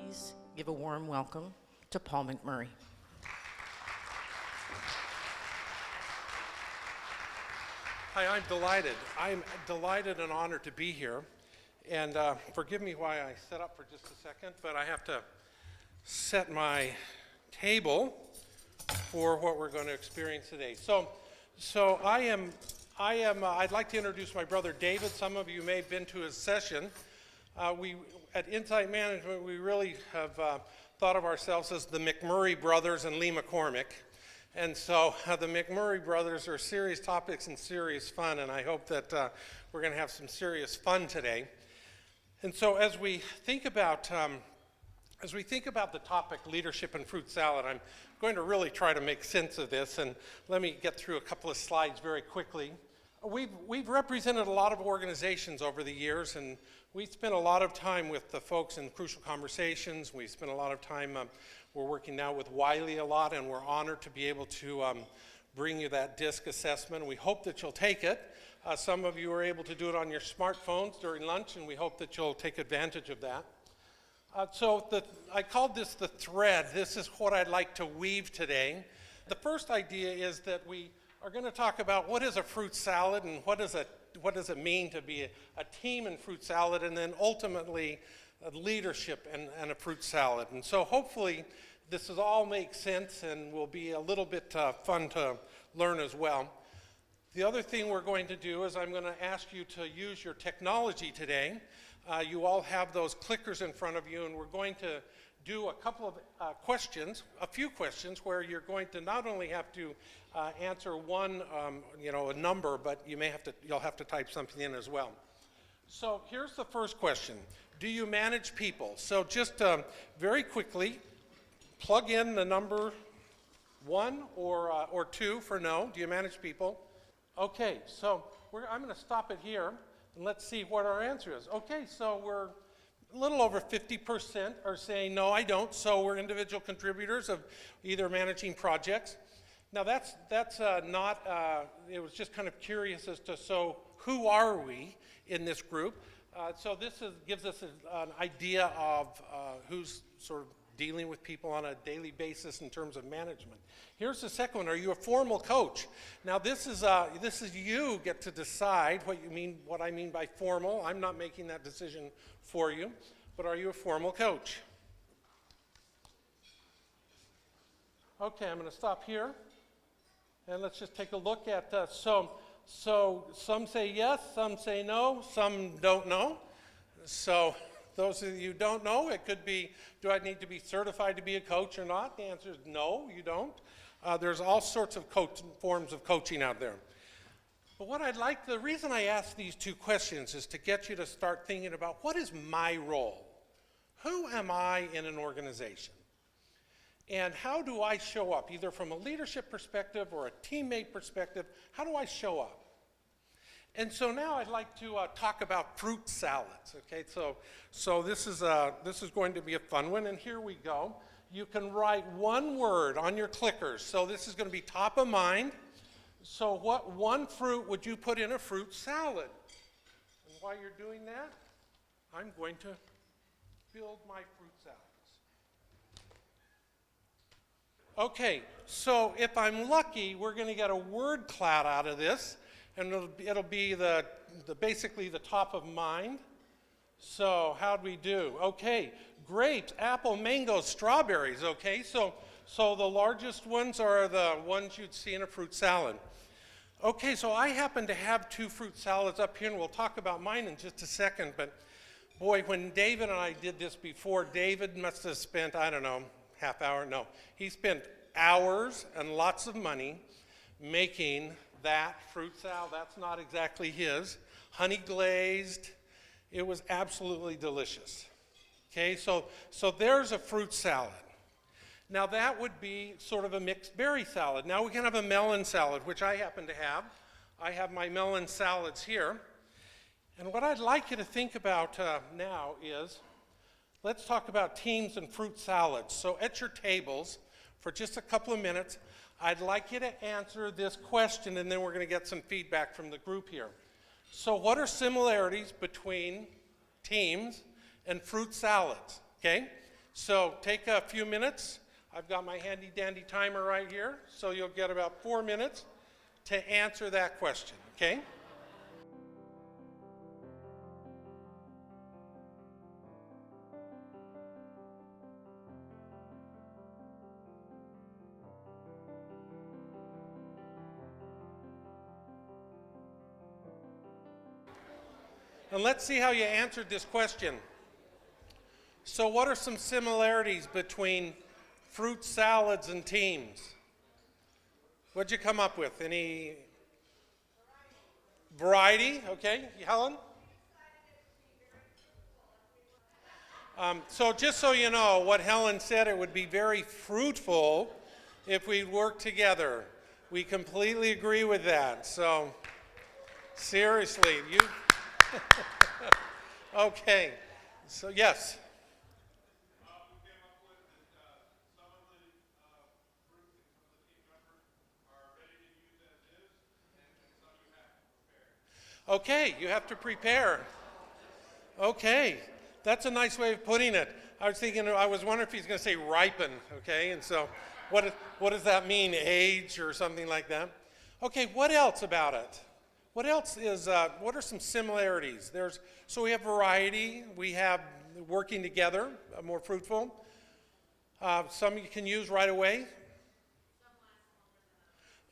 please give a warm welcome to Paul McMurray. Hi, I'm delighted. I'm delighted and honored to be here. And forgive me why I set up for just a second, but I have to set my table for what we're going to experience today. I'd like to introduce my brother David. Some of you may have been to his session. At Insight Management, we really have thought of ourselves as the McMurray brothers and Lee McCormick. And so the McMurray brothers are serious topics and serious fun, and I hope that we're going to have some serious fun today. And so as we think about the topic leadership and fruit salad, I'm going to really try to make sense of this, and let me get through a couple of slides very quickly. We've represented a lot of organizations over the years, and we spent a lot of time with the folks in Crucial Conversations. We spent a lot of time, we're working now with Wiley a lot, and we're honored to be able to bring you that DISC assessment. We hope that you'll take it. Some of you are able to do it on your smartphones during lunch, and we hope that you'll take advantage of that. I called this the thread. This is what I'd like to weave today. The first idea is that we are going to talk about what is a fruit salad and what does it mean to be a team in fruit salad, and then ultimately leadership and a fruit salad. And so hopefully this all makes sense and will be a little bit fun to learn as well. The other thing we're going to do is I'm going to ask you to use your technology today. You all have those clickers in front of you, and we're going to do a couple of questions, a few questions, where you're going to not only have to answer one, a number, but you'll have to type something in as well. So here's the first question: do you manage people? So just very quickly, plug in the number 1 or 2 for no. Do you manage people? Okay, so I'm going to stop it here. And let's see what our answer is. Okay, so we're a little over 50% are saying, no, I don't. So we're individual contributors of either managing projects. Now that's not, it was just kind of curious as to, so who are we in this group? So this gives us an idea of who's sort of dealing with people on a daily basis in terms of management. Here's the second one: are you a formal coach? Now this is you get to decide what I mean by formal. I'm not making that decision for you, but are you a formal coach? Okay, I'm going to stop here, and let's just take a look at so some say yes, some say no, some don't know. So those of you who don't know, it could be, do I need to be certified to be a coach or not? The answer is no, you don't. There's all sorts of forms of coaching out there. But the reason I ask these two questions is to get you to start thinking about, what is my role? Who am I in an organization? And how do I show up, either from a leadership perspective or a teammate perspective? How do I show up? And so now I'd like to talk about fruit salads. Okay, so this is going to be a fun one, and here we go. You can write one word on your clickers. So this is going to be top of mind. So what one fruit would you put in a fruit salad? And while you're doing that, I'm going to build my fruit salads. Okay, so if I'm lucky, we're going to get a word cloud out of this. And it'll be basically the top of mind. So how'd we do? Okay, grapes, apple, mango, strawberries. Okay, so the largest ones are the ones you'd see in a fruit salad. Okay, so I happen to have 2 fruit salads up here, and we'll talk about mine in just a second. But boy, when David and I did this before, David must have spent, I don't know, half hour. No, he spent hours and lots of money making that fruit salad. That's not exactly his. Honey glazed. It was absolutely delicious. Okay, so there's a fruit salad. Now that would be sort of a mixed berry salad. Now we can have a melon salad, which I happen to have. I have my melon salads here. And what I'd like you to think about now is, let's talk about teams and fruit salads. So at your tables, for just a couple of minutes, I'd like you to answer this question, and then we're going to get some feedback from the group here. So what are similarities between teams and fruit salads? Okay? So take a few minutes. I've got my handy dandy timer right here, so you'll get about 4 minutes to answer that question, okay? And let's see how you answered this question. So what are some similarities between fruit salads and teams? What'd you come up with? Any variety? Okay, Helen? So just so you know, what Helen said, it would be very fruitful if we worked together. We completely agree with that. So seriously, you... Okay, so yes. We came up with that some of the fruits and some of the team members are ready to use as is, and some you have to prepare. Okay, you have to prepare. Okay, that's a nice way of putting it. I was wondering if he's going to say ripen, okay? And so what does that mean, age or something like that? Okay, what else about it? What else is, what are some similarities? So we have variety, we have working together, more fruitful. Some you can use right away.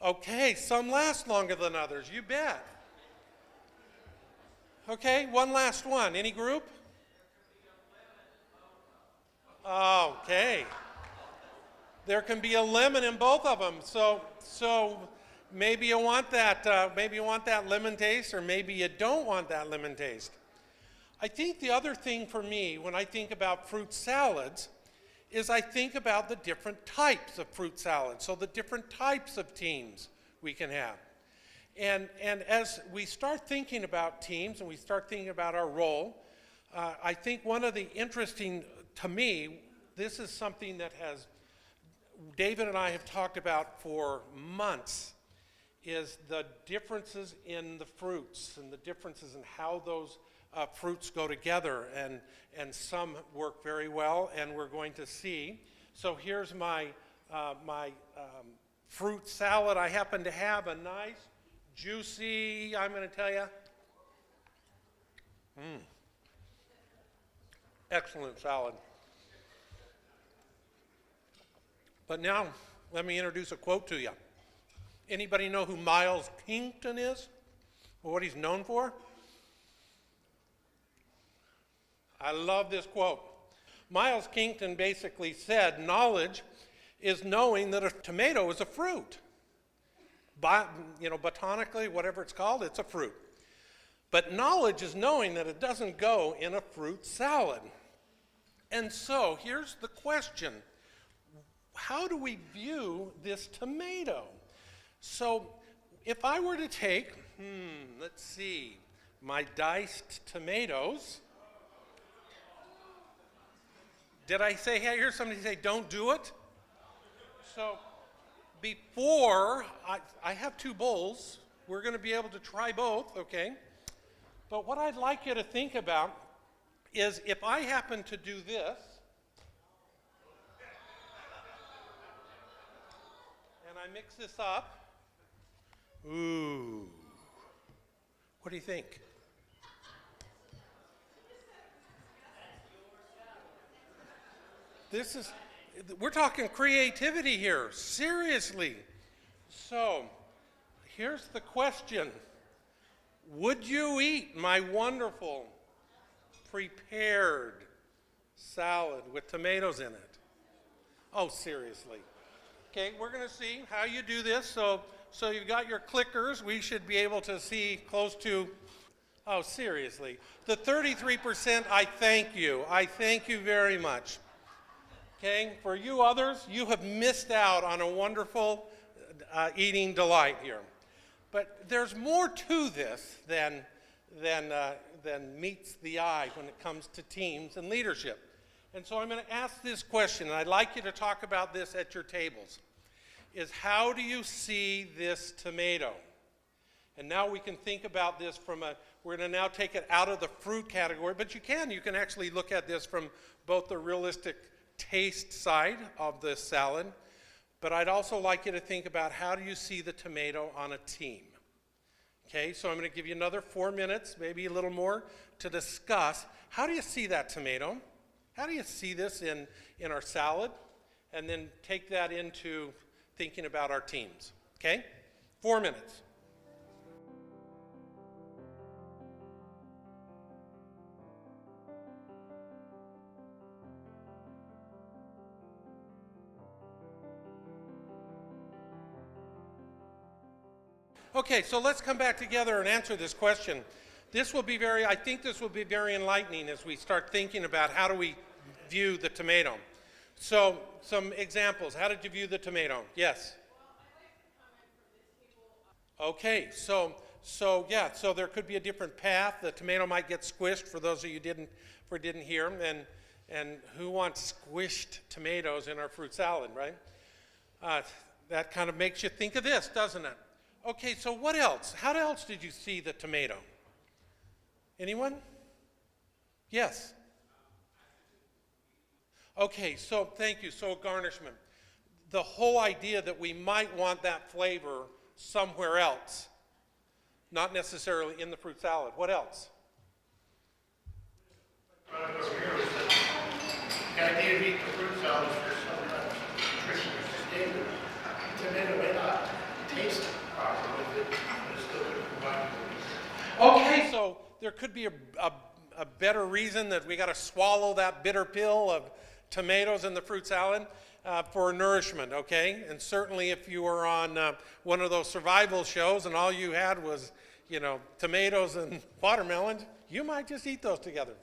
Okay, some last longer than others, you bet. Okay, one last one. Any group? Okay. There can be a lemon in both of them. So maybe you want that. Maybe you want that lemon taste, or maybe you don't want that lemon taste. I think the other thing for me when I think about fruit salads is I think about the different types of fruit salads. So the different types of teams we can have. And as we start thinking about teams and we start thinking about our role, I think one of the interesting, to me, this is something that David and I have talked about for months, is the differences in the fruits and the differences in how those fruits go together. And some work very well, and we're going to see. So here's my fruit salad. I happen to have a nice, juicy, I'm going to tell you, excellent salad. But now, let me introduce a quote to you. Anybody know who Miles Kington is? Or what he's known for? I love this quote. Miles Kington basically said, knowledge is knowing that a tomato is a fruit. Botanically, whatever it's called, it's a fruit. But knowledge is knowing that it doesn't go in a fruit salad. And so, here's the question. How do we view this tomato? So, if I were to take, let's see, my diced tomatoes. Did I hear somebody say, don't do it? So, before, I have two bowls. We're going to be able to try both, okay? But what I'd like you to think about is if I happen to do this, and I mix this up, ooh, what do you think? We're talking creativity here, seriously. So, here's the question. Would you eat my wonderful prepared salad with tomatoes in it? Oh, seriously. Okay, we're going to see how you do this. So you've got your clickers. We should be able to see close to, oh, seriously. The 33%, I thank you. I thank you very much. Okay, for you others, you have missed out on a wonderful eating delight here. But there's more to this than meets the eye when it comes to teams and leadership. And so I'm going to ask this question, and I'd like you to talk about this at your tables, is how do you see this tomato? And now we can think about this we're going to now take it out of the fruit category, but you can actually look at this from both the realistic taste side of this salad, but I'd also like you to think about how do you see the tomato on a team. Okay, so I'm going to give you another 4 minutes, maybe a little more, to discuss how do you see that tomato? How do you see this in our salad? And then take that into thinking about our teams. Okay? 4 minutes. Okay, so let's come back together and answer this question. I think this will be very enlightening as we start thinking about how do we view the tomato. So, some examples. How did you view the tomato? Yes? Okay, so there could be a different path. The tomato might get squished for those of you who didn't hear. And who wants squished tomatoes in our fruit salad, right? That kind of makes you think of this, doesn't it? Okay, so what else? How else did you see the tomato? Anyone? Yes? Okay, so thank you. So garnishment. The whole idea that we might want that flavor somewhere else, not necessarily in the fruit salad. What else? The idea of eating the fruit salad for some kind of nutritional sustainment. Tomato may not taste proper with it, but it's still going to provide you. Okay, so there could be a better reason that we got to swallow that bitter pill of tomatoes in the fruit salad for nourishment, okay? And certainly if you were on one of those survival shows and all you had was, tomatoes and watermelons, you might just eat those together.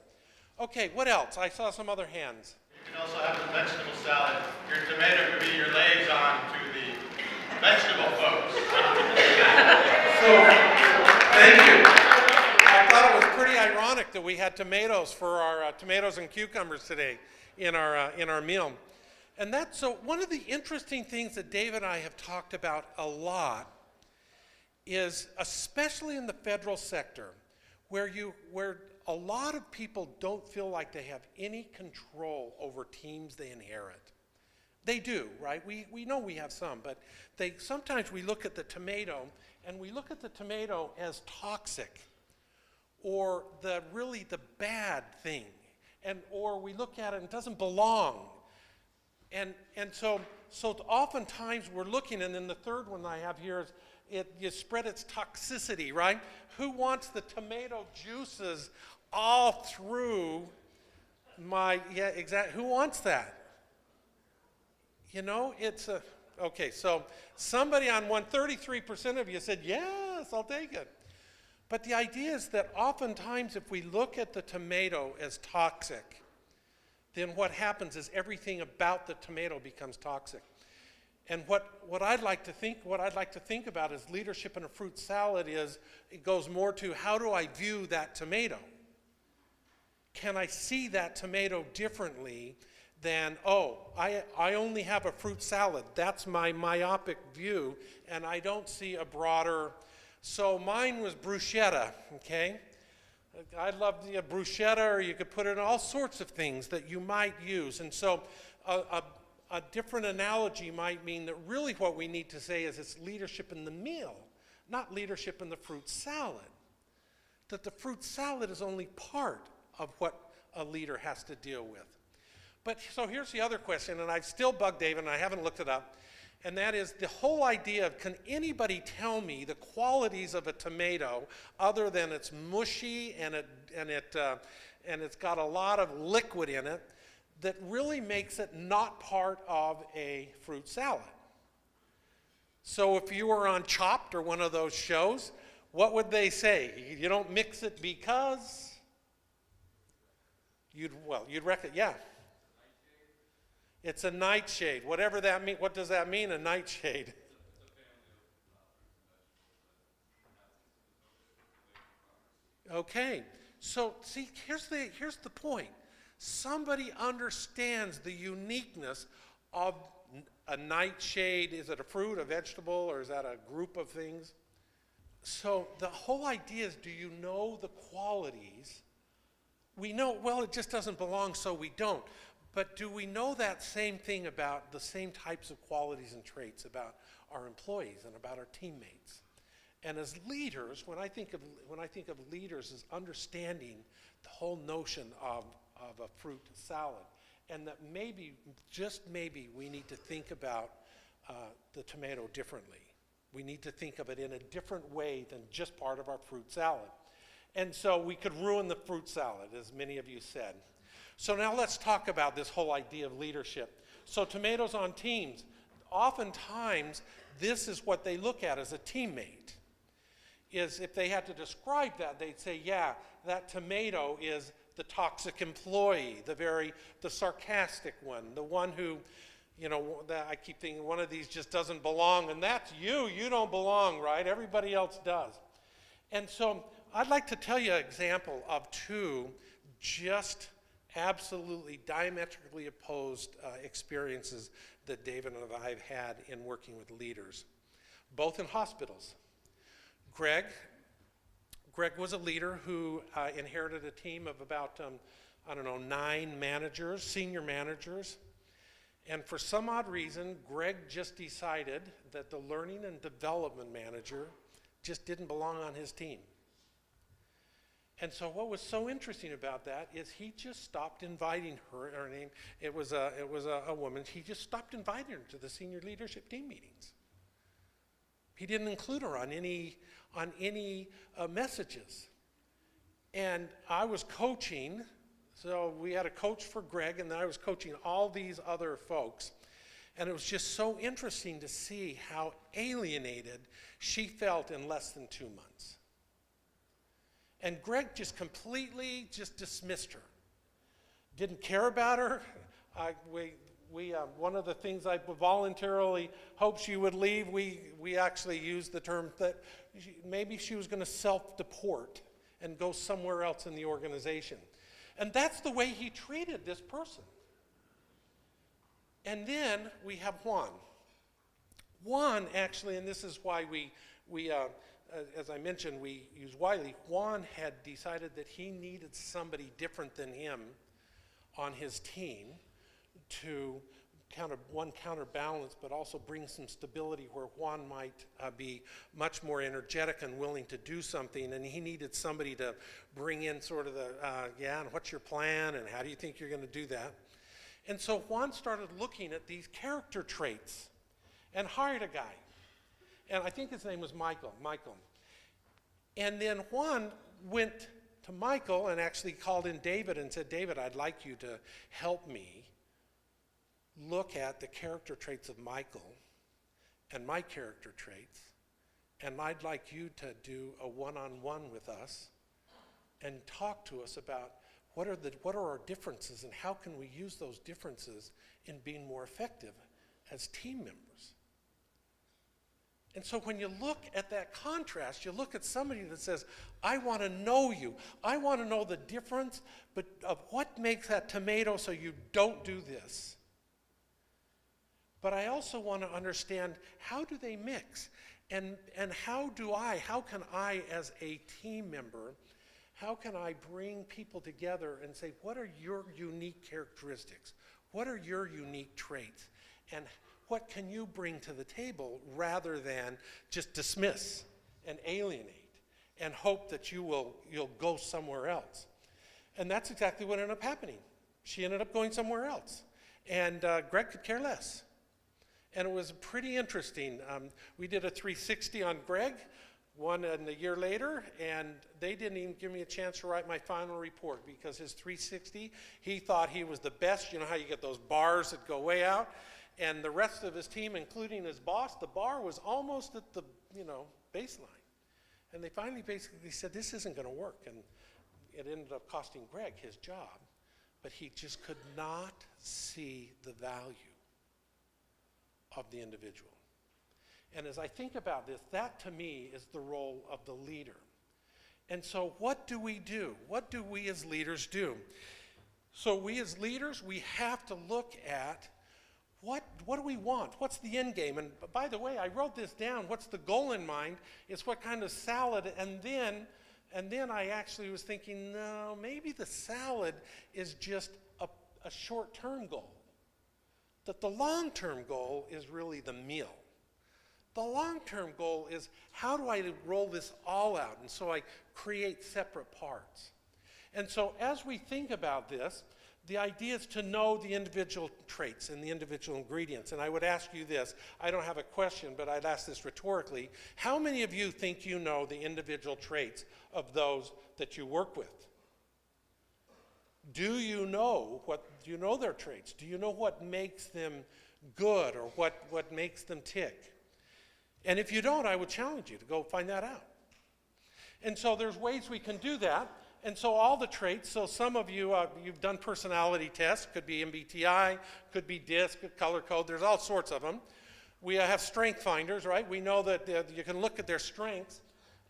Okay, what else? I saw some other hands. You can also have the vegetable salad. Your tomato could be your liaison to the vegetable folks. Thank you. I thought it was pretty ironic that we had tomatoes for our tomatoes and cucumbers today in our meal. And so one of the interesting things that David and I have talked about a lot is, especially in the federal sector, where a lot of people don't feel like they have any control over teams they inherit. They do, right? We know we have some, but sometimes we look at the tomato, and we look at the tomato as toxic, or the bad thing, or we look at it and it doesn't belong. And so oftentimes we're looking, and then the third one I have here is you spread its toxicity, right? Who wants the tomato juices all through exactly. Who wants that? Okay, so somebody on 33% of you said, yes, I'll take it. But the idea is that oftentimes if we look at the tomato as toxic, then what happens is everything about the tomato becomes toxic. And what I'd like to think about as leadership in a fruit salad is, it goes more to how do I view that tomato? Can I see that tomato differently than, I only have a fruit salad. That's my myopic view, and I don't see a broader. So mine was bruschetta, okay? I love the bruschetta, or you could put it in all sorts of things that you might use. And so a different analogy might mean that really what we need to say is it's leadership in the meal, not leadership in the fruit salad. That the fruit salad is only part of what a leader has to deal with. But so here's the other question, and I've still bugged David, and I haven't looked it up, and that is the whole idea of, can anybody tell me the qualities of a tomato other than it's mushy and it's got a lot of liquid in it that really makes it not part of a fruit salad? So if you were on Chopped or one of those shows, what would they say? You don't mix it because? You'd reckon, yeah. It's a nightshade. Whatever that means. What does that mean, a nightshade? Okay. So see, here's the point. Somebody understands the uniqueness of a nightshade. Is it a fruit, a vegetable, or is that a group of things? So the whole idea is, do you know the qualities? We know, well, it just doesn't belong, so we don't. But do we know that same thing about the same types of qualities and traits about our employees and about our teammates? And as leaders, when I think of leaders as understanding the whole notion of a fruit salad, and that maybe, just maybe, we need to think about the tomato differently. We need to think of it in a different way than just part of our fruit salad. And so we could ruin the fruit salad, as many of you said. So now let's talk about this whole idea of leadership. So tomatoes on teams, oftentimes this is what they look at as a teammate. Is if they had to describe that, they'd say, yeah, that tomato is the toxic employee, the sarcastic one, the one who, that I keep thinking one of these just doesn't belong, and that's you. You don't belong, right? Everybody else does. And so I'd like to tell you an example of two just absolutely diametrically opposed experiences that David and I have had in working with leaders, both in hospitals. Greg was a leader who inherited a team of about, 9 managers, senior managers. And for some odd reason, Greg just decided that the learning and development manager just didn't belong on his team. And so what was so interesting about that is he just stopped inviting her name, it was a woman, he just stopped inviting her to the senior leadership team meetings. He didn't include her on any messages. And I was coaching, so we had a coach for Greg, and then I was coaching all these other folks. And it was just so interesting to see how alienated she felt in less than 2 months. And Greg just completely dismissed her. Didn't care about her. One of the things I voluntarily hoped she would leave, we actually used the term that maybe she was going to self-deport and go somewhere else in the organization. And that's the way he treated this person. And then we have Juan. Juan actually, and this is why we as I mentioned, we use Wiley. Juan had decided that he needed somebody different than him on his team to counterbalance, but also bring some stability where Juan might be much more energetic and willing to do something, and he needed somebody to bring in sort of and what's your plan, and how do you think you're going to do that? And so Juan started looking at these character traits and hired a guy. And I think his name was Michael. And then Juan went to Michael and actually called in David and said, David, I'd like you to help me look at the character traits of Michael and my character traits, and I'd like you to do a one-on-one with us and talk to us about what are our differences and how can we use those differences in being more effective as team members. And so when you look at that contrast, you look at somebody that says, I want to know you. I want to know the difference of what makes that tomato so you don't do this. But I also want to understand, how do they mix? And how can I as a team member, how can I bring people together and say, what are your unique characteristics? What are your unique traits? And what can you bring to the table rather than just dismiss and alienate and hope that you'll go somewhere else? And that's exactly what ended up happening. She ended up going somewhere else. And Greg could care less. And it was pretty interesting. We did a 360 on Greg, one and a year later, and they didn't even give me a chance to write my final report because his 360, he thought he was the best. You know how you get those bars that go way out? And the rest of his team, including his boss, the bar was almost at the baseline. And they finally basically said, this isn't going to work. And it ended up costing Greg his job. But he just could not see the value of the individual. And as I think about this, that to me is the role of the leader. And so what do we do? What do we as leaders do? So we as leaders, we have to look at what do we want? What's the end game? And by the way, I wrote this down. What's the goal in mind? It's what kind of salad, and then I actually was thinking, no, maybe the salad is just a short-term goal. That the long-term goal is really the meal. The long-term goal is, how do I roll this all out? And so I create separate parts. And so as we think about this, the idea is to know the individual traits and the individual ingredients. And I would ask you this, I don't have a question, but I'd ask this rhetorically. How many of you think you know the individual traits of those that you work with? Do you know their traits? Do you know what makes them good or what makes them tick? And if you don't, I would challenge you to go find that out. And so there's ways we can do that. And so all the traits, so some of you, you've done personality tests, could be MBTI, could be DISC, color code, there's all sorts of them. We have strength finders, right? We know that you can look at their strengths.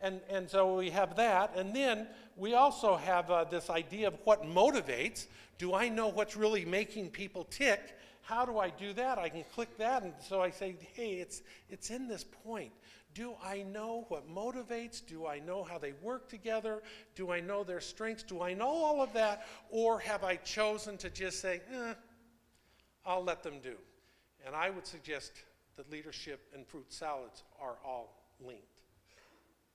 And so we have that. And then we also have this idea of what motivates. Do I know what's really making people tick? How do I do that? I can click that. And so I say, hey, it's in this point. Do I know what motivates? Do I know how they work together? Do I know their strengths? Do I know all of that? Or have I chosen to just say, I'll let them do? And I would suggest that leadership and fruit salads are all linked.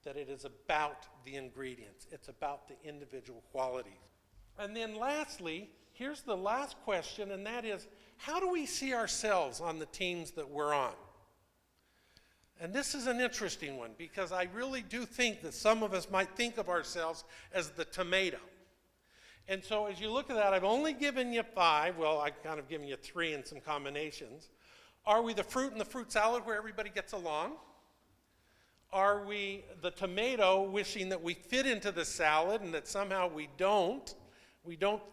That it is about the ingredients. It's about the individual qualities. And then lastly, here's the last question, and that is, how do we see ourselves on the teams that we're on? And this is an interesting one, because I really do think that some of us might think of ourselves as the tomato. And so as you look at that, I've only given you 5. Well, I've kind of given you 3 in some combinations. Are we the fruit in the fruit salad where everybody gets along? Are we the tomato wishing that we fit into the salad and that somehow we don't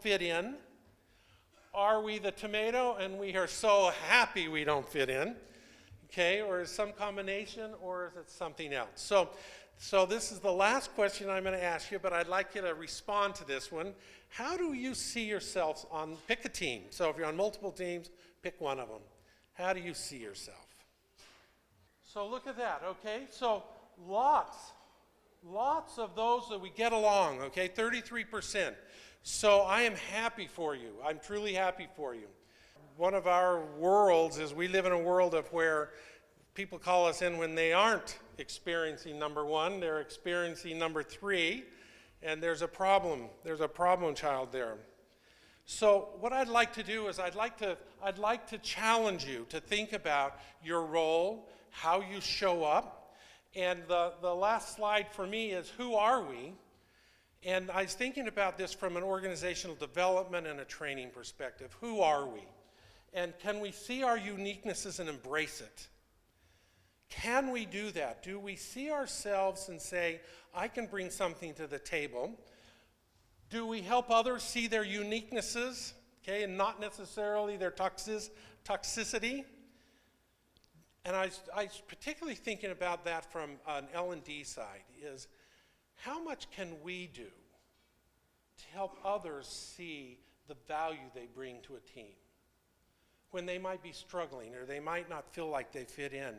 fit in? Are we the tomato and we are so happy we don't fit in? Okay, or is some combination, or is it something else? So this is the last question I'm going to ask you, but I'd like you to respond to this one. How do you see yourselves on, pick a team. So if you're on multiple teams, pick one of them. How do you see yourself? So look at that, okay? So lots of those that we get along, okay? 33%. So I am happy for you. I'm truly happy for you. One of our worlds is we live in a world of where people call us in when they aren't experiencing number 1, they're experiencing number 3, and there's a problem. There's a problem child there. So what I'd like to do is I'd like to challenge you to think about your role, how you show up. And the last slide for me is, who are we? And I was thinking about this from an organizational development and a training perspective. Who are we? And can we see our uniquenesses and embrace it? Can we do that? Do we see ourselves and say, I can bring something to the table? Do we help others see their uniquenesses, okay, and not necessarily their toxicity? And I was particularly thinking about that from an L&D side, is how much can we do to help others see the value they bring to a team? When they might be struggling or they might not feel like they fit in.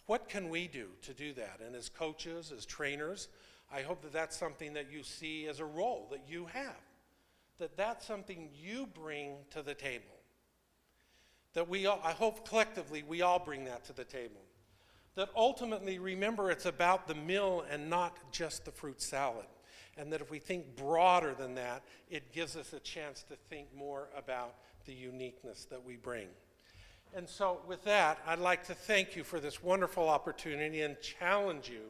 What can we do to do that? And as coaches, as trainers, I hope that that's something that you see as a role that you have. That that's something you bring to the table. That we all, I hope collectively we all bring that to the table. That ultimately, remember, it's about the meal and not just the fruit salad. And that if we think broader than that, it gives us a chance to think more about the uniqueness that we bring. And so with that, I'd like to thank you for this wonderful opportunity and challenge you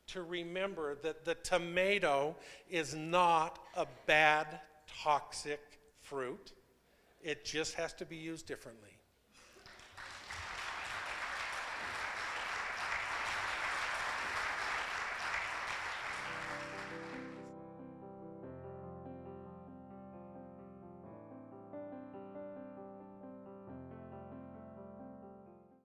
to remember that the tomato is not a bad, toxic fruit. It just has to be used differently.